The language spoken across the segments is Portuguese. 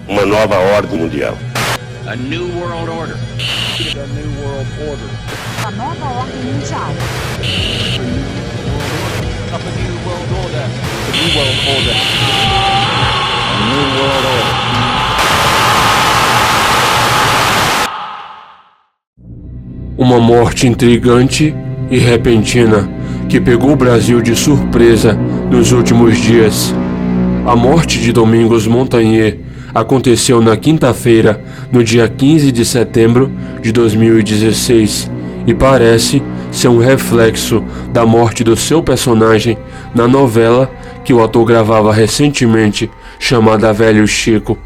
uma nova ordem mundial. A new world order. A new world order. A nova ordem mundial. Of a new world order. The new world order. A new world order. Uma morte intrigante e repentina que pegou o Brasil de surpresa nos últimos dias. A morte de Domingos Montanher aconteceu na quinta-feira, no dia 15 de setembro de 2016, e parece ser um reflexo da morte do seu personagem na novela que o ator gravava recentemente, chamada Velho Chico.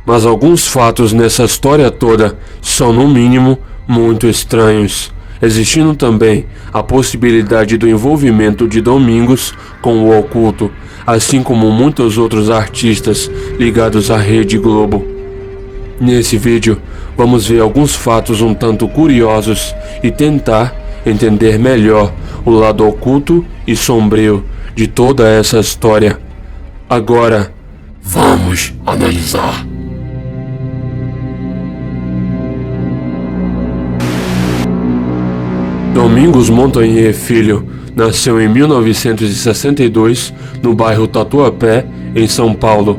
Mas alguns fatos nessa história toda são, no mínimo, muito estranhos, existindo também a possibilidade do envolvimento de Domingos com o oculto, assim como muitos outros artistas ligados à Rede Globo. Nesse vídeo, vamos ver alguns fatos um tanto curiosos e tentar entender melhor o lado oculto e sombrio de toda essa história. Agora, vamos analisar. Domingos Montanher Filho nasceu em 1962 no bairro Tatuapé, em São Paulo.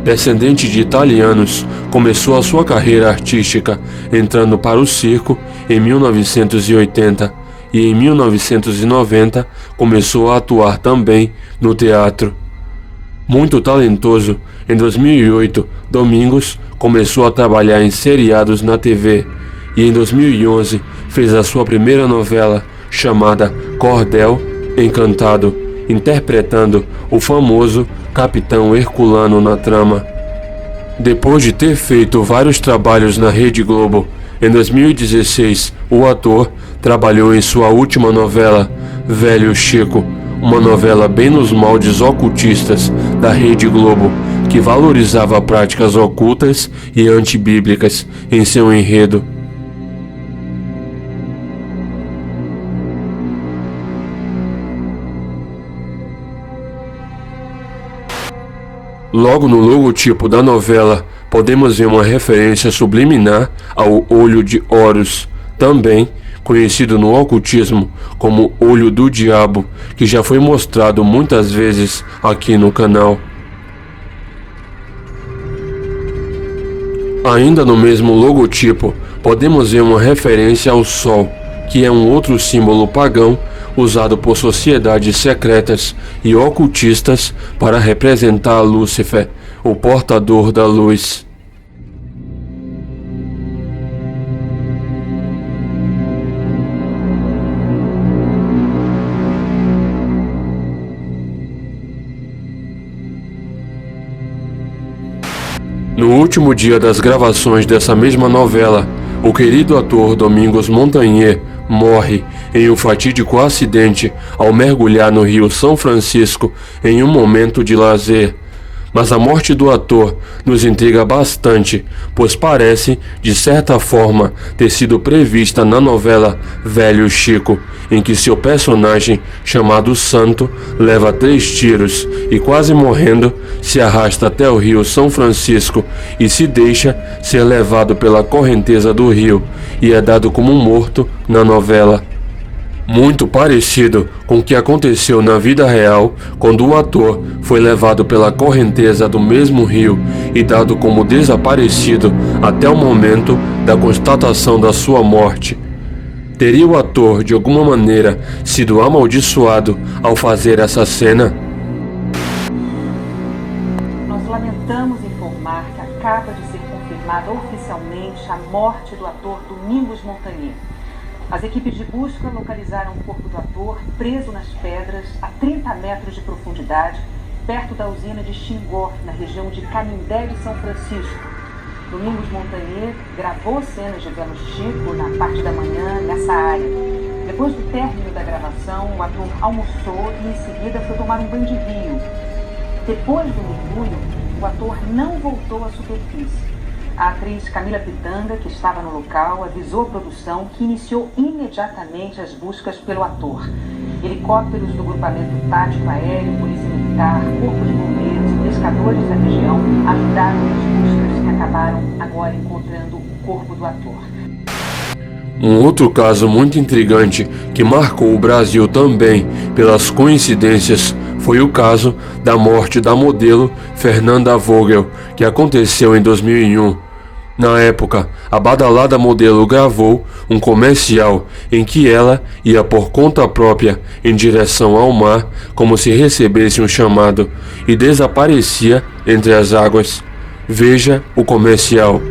Descendente de italianos, começou a sua carreira artística entrando para o circo em 1980 e em 1990 começou a atuar também no teatro. Muito talentoso, em 2008 Domingos começou a trabalhar em seriados na TV e em 2011 fez a sua primeira novela, chamada Cordel Encantado, interpretando o famoso Capitão Herculano na trama. Depois de ter feito vários trabalhos na Rede Globo, em 2016 o ator trabalhou em sua última novela, Velho Chico, uma novela bem nos moldes ocultistas da Rede Globo, que valorizava práticas ocultas e antibíblicas em seu enredo. Logo no logotipo da novela, podemos ver uma referência subliminar ao Olho de Horus, também conhecido no ocultismo como Olho do Diabo, que já foi mostrado muitas vezes aqui no canal. Ainda no mesmo logotipo, podemos ver uma referência ao Sol, que é um outro símbolo pagão usado por sociedades secretas e ocultistas para representar Lúcifer, o portador da luz. No último dia das gravações dessa mesma novela, o querido ator Domingos Montanher morre em um fatídico acidente ao mergulhar no Rio São Francisco em um momento de lazer. Mas a morte do ator nos intriga bastante, pois parece, de certa forma, ter sido prevista na novela Velho Chico, em que seu personagem, chamado Santo, leva 3 tiros e, quase morrendo, se arrasta até o Rio São Francisco e se deixa ser levado pela correnteza do rio e é dado como morto na novela. Muito parecido com o que aconteceu na vida real, quando o ator foi levado pela correnteza do mesmo rio e dado como desaparecido até o momento da constatação da sua morte. Teria o ator, de alguma maneira, sido amaldiçoado ao fazer essa cena? Nós lamentamos informar que acaba de ser confirmada oficialmente a morte do ator Domingos Montanher. As equipes de busca localizaram o corpo do ator preso nas pedras a 30 metros de profundidade, perto da usina de Xingó, na região de Canindé de São Francisco. Domingos Montanher gravou cenas de Velho Chico na parte da manhã nessa área. Depois do término da gravação, o ator almoçou e em seguida foi tomar um banho de rio. Depois do mergulho, o ator não voltou à superfície. A atriz Camila Pitanga, que estava no local, avisou a produção que iniciou imediatamente as buscas pelo ator. Helicópteros do grupamento tático aéreo, polícia militar, corpo de bombeiros e pescadores da região ajudaram nas buscas acabaram encontrando o corpo do ator. Um outro caso muito intrigante que marcou o Brasil também pelas coincidências foi o caso da morte da modelo Fernanda Vogel, que aconteceu em 2001. Na época, a badalada modelo gravou um comercial em que ela ia por conta própria em direção ao mar, como se recebesse um chamado, e desaparecia entre as águas. Veja o comercial.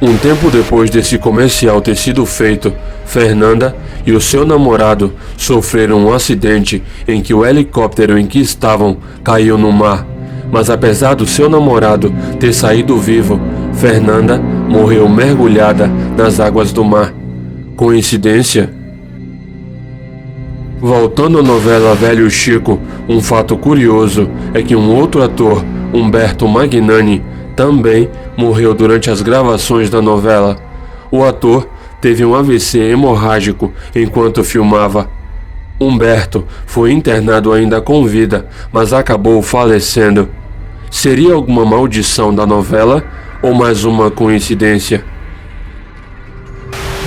Um tempo depois desse comercial ter sido feito, Fernanda e o seu namorado sofreram um acidente em que o helicóptero em que estavam caiu no mar. Mas apesar do seu namorado ter saído vivo, Fernanda morreu mergulhada nas águas do mar. Coincidência? Voltando à novela Velho Chico, um fato curioso é que um outro ator, Humberto Magnani, também morreu durante as gravações da novela. O ator teve um AVC hemorrágico enquanto filmava. Humberto foi internado ainda com vida, mas acabou falecendo. Seria alguma maldição da novela ou mais uma coincidência?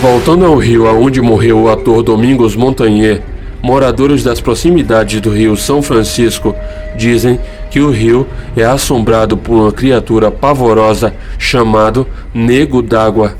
Voltando ao rio aonde morreu o ator Domingos Montanher, moradores das proximidades do rio São Francisco dizem que o rio é assombrado por uma criatura pavorosa chamado Nego d'Água,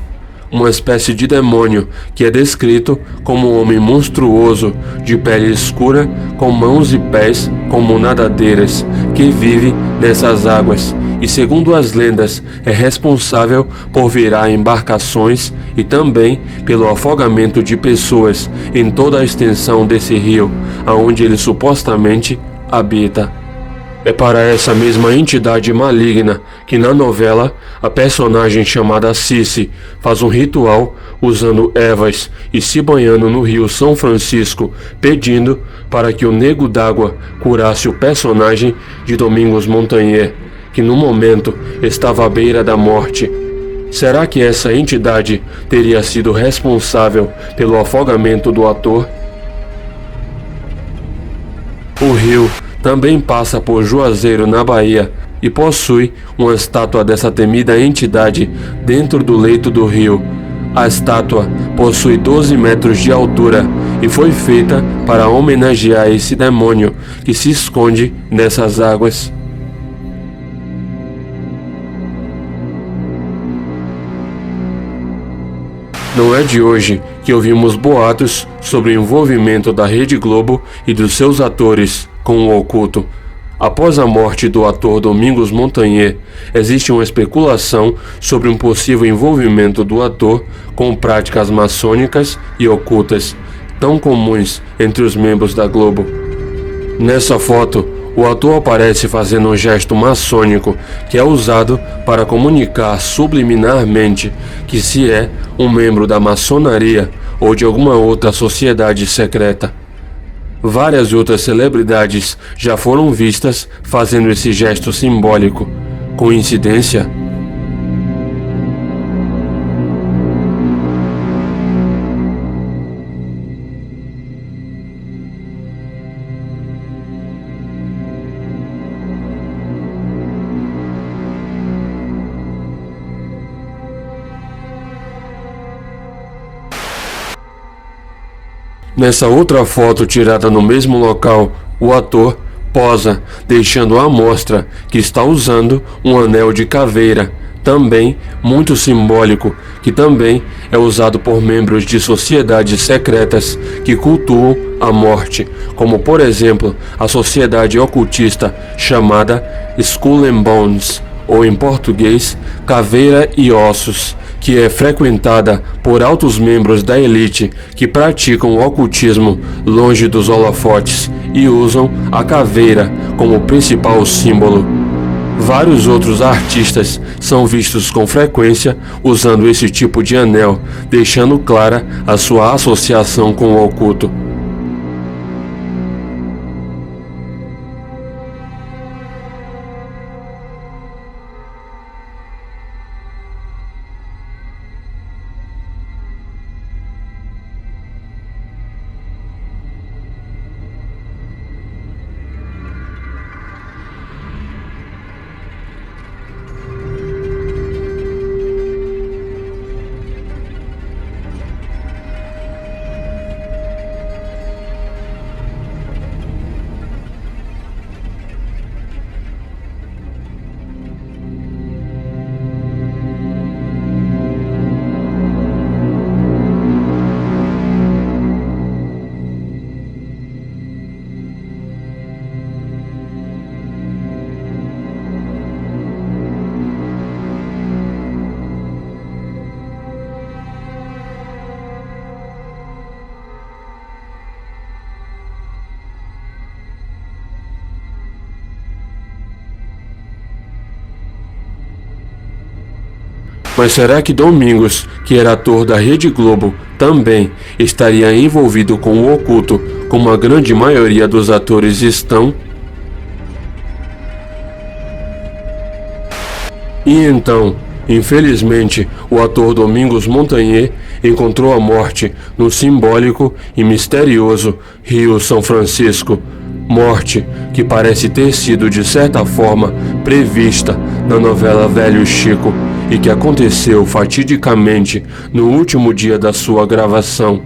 uma espécie de demônio que é descrito como um homem monstruoso de pele escura com mãos e pés como nadadeiras que vive nessas águas e, segundo as lendas, é responsável por virar embarcações e também pelo afogamento de pessoas em toda a extensão desse rio, aonde ele supostamente habita. É para essa mesma entidade maligna que na novela a personagem chamada Cici faz um ritual usando ervas e se banhando no rio São Francisco, pedindo para que o Nego d'Água curasse o personagem de Domingos Montanher, que no momento estava à beira da morte. Será que essa entidade teria sido responsável pelo afogamento do ator? O rio também passa por Juazeiro, na Bahia, e possui uma estátua dessa temida entidade dentro do leito do rio. A estátua possui 12 metros de altura e foi feita para homenagear esse demônio que se esconde nessas águas. Não é de hoje que ouvimos boatos sobre o envolvimento da Rede Globo e dos seus atores com o oculto. Após a morte do ator Domingos Montanher, existe uma especulação sobre um possível envolvimento do ator com práticas maçônicas e ocultas, tão comuns entre os membros da Globo. Nessa foto, o ator aparece fazendo um gesto maçônico que é usado para comunicar subliminarmente que se é um membro da maçonaria ou de alguma outra sociedade secreta. Várias outras celebridades já foram vistas fazendo esse gesto simbólico. Coincidência? Nessa outra foto tirada no mesmo local, o ator posa, deixando à mostra que está usando um anel de caveira, também muito simbólico, que também é usado por membros de sociedades secretas que cultuam a morte, como por exemplo a sociedade ocultista chamada Skull and Bones, ou em português, Caveira e Ossos, que é frequentada por altos membros da elite que praticam o ocultismo longe dos holofotes e usam a caveira como principal símbolo. Vários outros artistas são vistos com frequência usando esse tipo de anel, deixando clara a sua associação com o oculto. Mas será que Domingos, que era ator da Rede Globo, também estaria envolvido com o oculto, como a grande maioria dos atores estão? E então, infelizmente, o ator Domingos Montanher encontrou a morte no simbólico e misterioso Rio São Francisco. Morte que parece ter sido de certa forma prevista na novela Velho Chico e que aconteceu fatidicamente no último dia da sua gravação.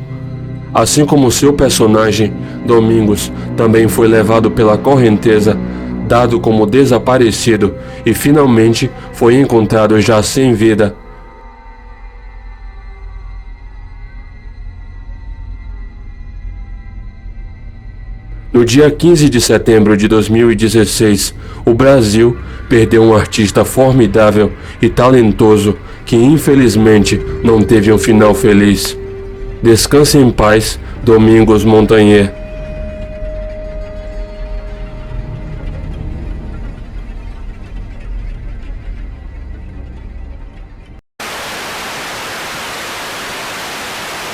Assim como seu personagem, Domingos, também foi levado pela correnteza, dado como desaparecido e finalmente foi encontrado já sem vida. No dia 15 de setembro de 2016, o Brasil perdeu um artista formidável e talentoso que infelizmente não teve um final feliz. Descanse em paz, Domingos Montanher.